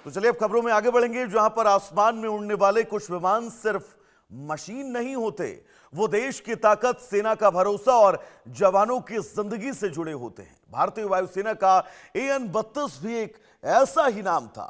तो चलिए अब खबरों में आगे बढ़ेंगे, जहां पर आसमान में उड़ने वाले कुछ विमान सिर्फ मशीन नहीं होते, वो देश की ताकत, सेना का भरोसा और जवानों की जिंदगी से जुड़े होते हैं। भारतीय वायुसेना का AN-32 भी एक ऐसा ही नाम था,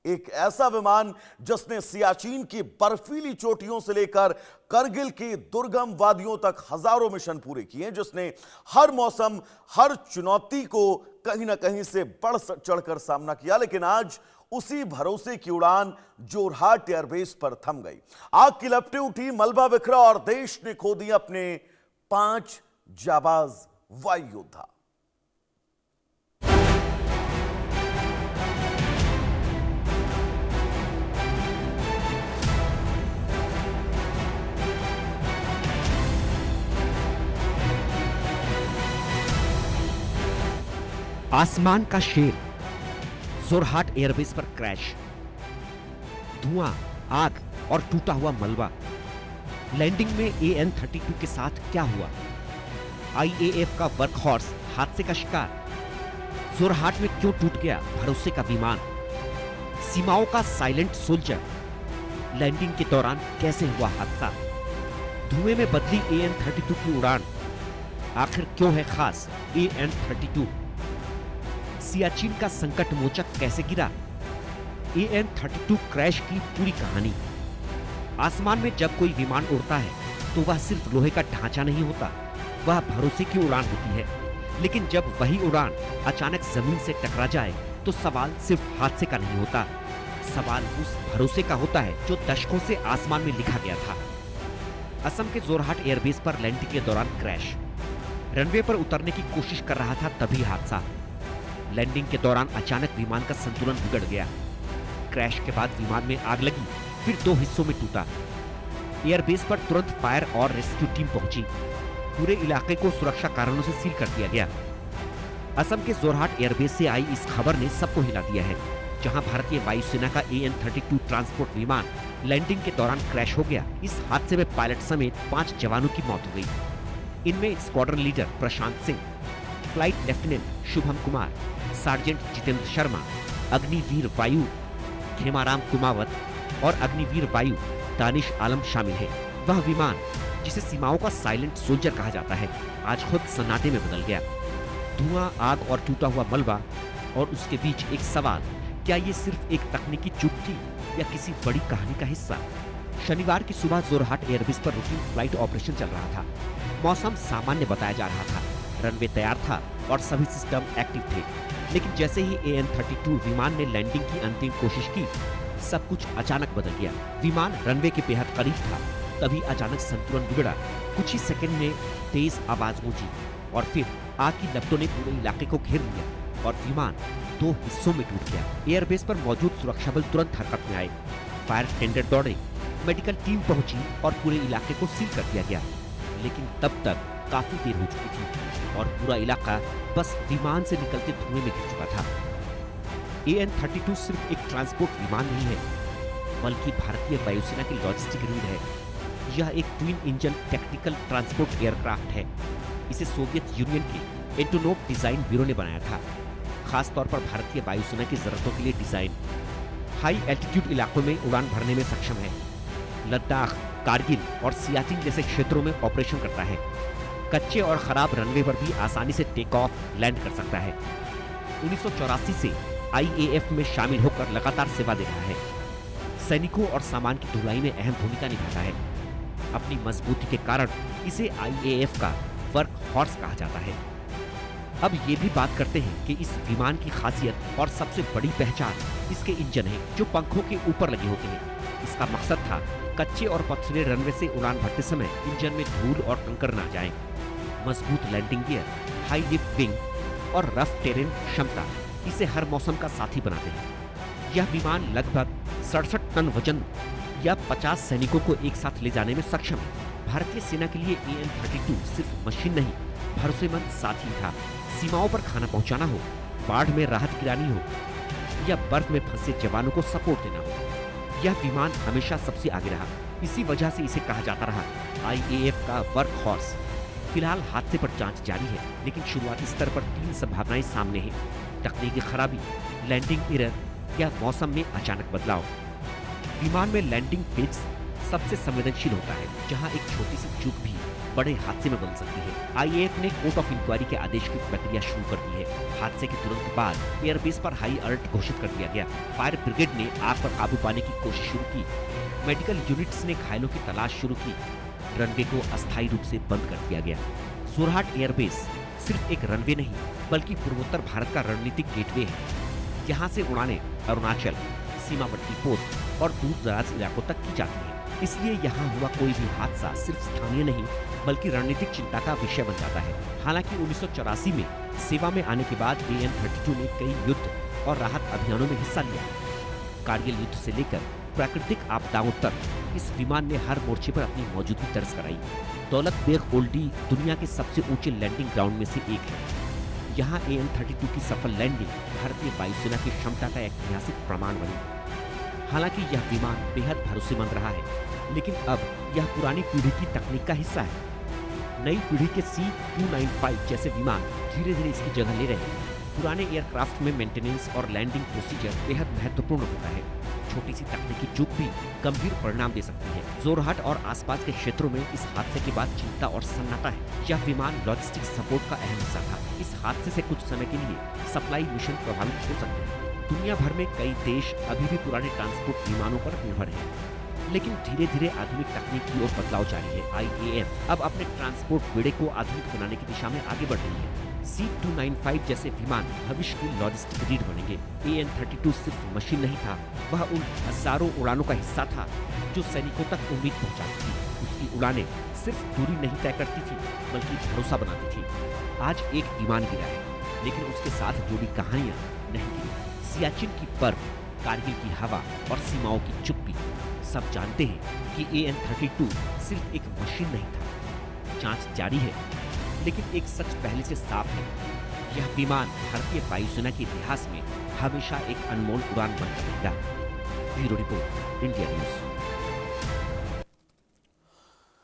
एक ऐसा विमान जिसने सियाचिन की बर्फीली चोटियों से लेकर करगिल की दुर्गम वादियों तक हजारों मिशन पूरे किए, जिसने हर मौसम, हर चुनौती को कहीं ना कहीं से बढ़ चढ़कर सामना किया। लेकिन आज उसी भरोसे की उड़ान जोरहाट एयरबेस पर थम गई। आग की लपटें उठी, मलबा बिखरा और देश ने खो दिए अपने 5 जाबाज वायु योद्धा। आसमान का शेर, जोरहाट एयरबेस पर क्रैश, धुआं, आग और टूटा हुआ मलबा। लैंडिंग में AN-32 के साथ क्या हुआ? IAF का वर्कहॉर्स हादसे का शिकार। जोरहाट में क्यों टूट गया भरोसे का विमान? सीमाओं का साइलेंट सोल्जर। लैंडिंग के दौरान कैसे हुआ हादसा? धुएं में बदली AN-32 की उड़ान। आखिर क्यों है खास AN-32? सियाचिन का संकट मोचक कैसे गिरा? AN-32 क्रैश की पूरी कहानी। आसमान में जब कोई विमान उड़ता है तो वह सिर्फ लोहे का ढांचा नहीं होता, वह भरोसे की उड़ान होती है। लेकिन जब वही उड़ान अचानक जमीन से टकरा जाए तो सवाल सिर्फ हादसे का नहीं होता, सवाल उस भरोसे का होता है जो दशकों से आसमान में लिखा गया था। असम के जोरहाट एयरबेस पर लैंडिंग के दौरान क्रैश। रनवे पर उतरने की कोशिश कर रहा था तभी हादसा। लैंडिंग के दौरान अचानक विमान का संतुलन बिगड़ गया। क्रैश के बाद विमान में आग लगी, फिर 2 हिस्सों में टूटा। एयरबेस पर तुरंत फायर और रेस्क्यू टीम पहुंची। पूरे इलाके को सुरक्षा कारणों से सील कर दिया गया। असम के जोरहाट एयरबेस से आई इस खबर ने सबको हिला दिया है, जहां भारतीय वायुसेना का AN-32 ट्रांसपोर्ट विमान लैंडिंग के दौरान क्रैश हो गया। इस हादसे में पायलट समेत 5 जवानों की मौत हो गई। इनमें squadron leader Prashant Singh, flight lieutenant Shubham Kumar, sergeant Jitendra Sharma, Agniveer वायु खेमाराम कुमावत और अग्निवीर वायु दानिश आलम शामिल है। वह विमान जिसे सीमाओं का साइलेंट सोल्जर कहा जाता है, आज खुद सन्नाटे में बदल गया। धुआं, आग और टूटा हुआ मलबा, और उसके बीच एक सवाल, क्या ये सिर्फ एक तकनीकी चूक थी या किसी बड़ी कहानी का हिस्सा? शनिवार की सुबह जोरहाट एयरबेस पर रूटीन फ्लाइट ऑपरेशन चल रहा था। मौसम सामान्य बताया जा रहा था, रनवे तैयार था और सभी सिस्टम एक्टिव थे। लेकिन जैसे ही AN-32 विमान ने लैंडिंग की अंतिम कोशिश की, सब कुछ अचानक बदल गया। विमान रनवे के बेहद करीब था, तभी अचानक संतुलन बिगड़ा। कुछ ही सेकंड में तेज आवाज गूंजी और फिर आग की लपटों ने पूरे इलाके को घेर लिया और विमान 2 हिस्सों में टूट गया। एयरबेस पर मौजूद सुरक्षा बल तुरंत हरकत में आए। फायर टेंडर दौड़े, मेडिकल टीम पहुंची और पूरे इलाके को सील कर दिया गया। लेकिन तब तक काफी देर हो चुकी थी और पूरा इलाका बस विमान से निकलते धुएं में घिर चुका था। AN-32 सिर्फ एक ट्रांसपोर्ट विमान नहीं है, बल्कि भारतीय वायुसेना की लॉजिस्टिक रीढ़ है। यह एक twin engine technical transport aircraft है। इसे सोवियत यूनियन के एंटोनोव डिजाइन ब्यूरो ने बनाया था, खास तौर पर भारतीय वायुसेना की जरूरतों के लिए डिजाइन। हाई एल्टीट्यूड इलाकों में उड़ान भरने में सक्षम है। लद्दाख, कारगिल और सियाचिन जैसे क्षेत्रों में ऑपरेशन करता है। कच्चे और खराब रनवे पर भी आसानी से टेक ऑफ, लैंड कर सकता है। 1984 से IAF में शामिल होकर लगातार सेवा दे रहा है। सैनिकों और सामान की ढुलाई में अहम भूमिका निभाता है। अपनी मजबूती के कारण इसे IAF का वर्क हॉर्स कहा जाता है। अब ये भी बात करते हैं कि इस विमान की खासियत और सबसे बड़ी पहचान इसके इंजन है, जो पंखों के ऊपर लगे होते हैं। इसका मकसद था कच्चे और पथरीले रनवे से उड़ान भरते समय इंजन में धूल और कंकड़ न जाए। मजबूत landing gear, high lift wing और रफ टेरेन क्षमता इसे हर मौसम का साथी बनाते हैं। यह विमान लगभग 67 टन वजन या 50 सैनिकों को एक साथ ले जाने में सक्षम है। भारतीय सेना के लिए AN-32 सिर्फ मशीन नहीं, भरोसेमंद साथी था। सीमाओं पर खाना पहुंचाना हो, बाढ़ में राहत गिरानी हो या बर्फ में फंसे जवानों को सपोर्ट देना हो, यह विमान हमेशा सबसे आगे रहा। इसी वजह से इसे कहा जाता रहा IAF का वर्क हॉर्स। फिलहाल हादसे पर जांच जारी है, लेकिन शुरुआती स्तर पर 3 संभावनाएं सामने हैं: तकनीकी खराबी, लैंडिंग एरर या मौसम में अचानक बदलाव। विमान में लैंडिंग फेज सबसे संवेदनशील होता है, जहां एक छोटी सी चूक भी बड़े हादसे में बदल सकती है। आईएएफ ने कोर्ट ऑफ इंक्वायरी के आदेश की प्रक्रिया शुरू कर दी है। हादसे के तुरंत बाद एयरबेस पर हाई अलर्ट घोषित कर दिया गया। फायर ब्रिगेड ने आग पर काबू पाने की कोशिश शुरू की। मेडिकल यूनिट्स ने घायलों की तलाश शुरू की। रनवे को अस्थायी रूप से बंद कर दिया गया। जोरहाट एयरबेस सिर्फ एक रनवे नहीं, बल्कि पूर्वोत्तर भारत का रणनीतिक गेटवे है। यहाँ से उड़ानें अरुणाचल, सीमावर्ती पोस्ट और दूर दराज इलाकों तक की जाती है। इसलिए यहाँ हुआ कोई भी हादसा सिर्फ स्थानीय नहीं, बल्कि रणनीतिक चिंता का विषय बन जाता है। हालांकि 1984 में सेवा में आने के बाद AN-32 ने कई युद्ध और राहत अभियानों में हिस्सा लिया। कारगिल युद्ध से लेकर प्राकृतिक आपदाओं तक इस विमान ने हर मोर्चे पर अपनी मौजूदगी दर्ज कराई। दौलत बेग ओल्डी दुनिया के सबसे ऊंचे लैंडिंग ग्राउंड में से एक है। यहाँ AN-32 की सफल लैंडिंग भारतीय वायुसेना की क्षमता का ऐतिहासिक प्रमाण बनी। हालांकि यह विमान बेहद भरोसेमंद रहा है, लेकिन अब यह पुरानी पीढ़ी की तकनीक का हिस्सा है। नई पीढ़ी के C-295 जैसे विमान धीरे धीरे इसकी जगह ले रहे हैं। पुराने एयरक्राफ्ट में मेंटेनेंस और लैंडिंग प्रोसीजर बेहद महत्वपूर्ण होता है। छोटी सी तकनीकी चूक भी गंभीर परिणाम दे सकती है। जोरहाट और आसपास के क्षेत्रों में इस हादसे के बाद चिंता और सन्नाटा है। यह विमान लॉजिस्टिक सपोर्ट का अहम हिस्सा था। इस हादसे से कुछ समय के लिए सप्लाई मिशन प्रभावित हो सकते हैं। दुनिया भर में कई देश अभी भी पुराने ट्रांसपोर्ट विमानों पर निर्भर हैं, लेकिन धीरे धीरे आधुनिक तकनीक की ओर बदलाव जारी है। आईएएफ अब अपने ट्रांसपोर्ट बेड़े को आधुनिक बनाने की दिशा में आगे बढ़ रही है। C-295 जैसे विमान भविष्य की लॉजिस्टिक रीढ़ बनेंगे। AN-32 सिर्फ मशीन नहीं था, वह उन हजारों उड़ानों का हिस्सा था जो सैनिकों तक उम्मीद पहुंचाती थी। उसकी उड़ानें सिर्फ दूरी नहीं तय करती थी, बल्कि भरोसा बनाती थी। आज एक विमान गिरा है, लेकिन उसके साथ जुड़ी कहानियां नहीं गिरी। सियाचिन की बर्फ, कारगिल की हवा और सीमाओं की चुप्पी, सब जानते हैं कि AN-32 सिर्फ एक मशीन नहीं था। जांच जारी है, लेकिन एक सच पहले से साफ है, यह विमान भारतीय वायुसेना के इतिहास में हमेशा एक अनमोल उड़ान बनकर रहेगा। Bureau report, India news.